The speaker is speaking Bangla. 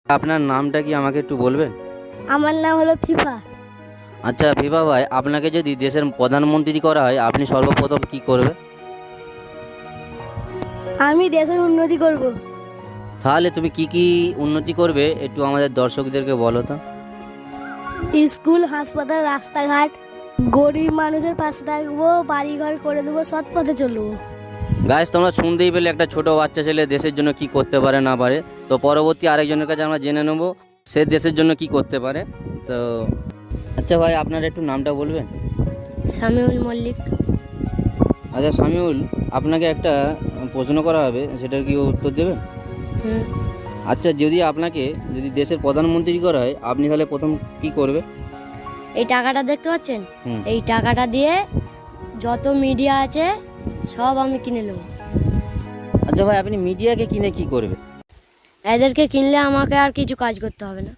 আপনার নামটা কি আমাকে একটু বলবেন? আমার নাম হলো ফিফা। আচ্ছা ফিফা ভাই, আপনাকে যদি দেশের প্রধানমন্ত্রী করা হয় আপনি সর্বপ্রথম কি করবে? আমি দেশের উন্নতি করব। তাহলে তুমি কি কি উন্নতি করবে একটু আমাদের দর্শকদেরকে বলো তো। স্কুল, হাসপাতাল, রাস্তাঘাট, গরিব মানুষের পাশে থাকবো, বাড়িঘর করে দেবো, সৎ পথে চলবো। গাইস, তোমরা শুনতেই পেলে একটা ছোট বাচ্চা ছেলে দেশের জন্য কি করতে পারে না পারে। তো পরবর্তী আরেকজনের কাছে আমরা জেনে নেবো সে দেশের জন্য কি করতে পারে। তো আচ্ছা ভাই, আপনার একটু নামটা বলবেন? সামিউল মল্লিক। আচ্ছা সামিউল, আপনাকে একটা প্রশ্ন করা হবে, সেটার কি উত্তর দেবেন? আচ্ছা, যদি দেশের প্রধানমন্ত্রী করা হয় আপনি তাহলে প্রথম কি করবে? এই টাকাটা দেখতে পাচ্ছেন, হুম। এই টাকাটা দিয়ে যত মিডিয়া আছে সব আমি কিনে নেব। আচ্ছা ভাই, আপনি মিডিয়াকে কিনে কি করবে? এদেরকে কিনলে আমাকে আর কিছু কাজ করতে হবে না।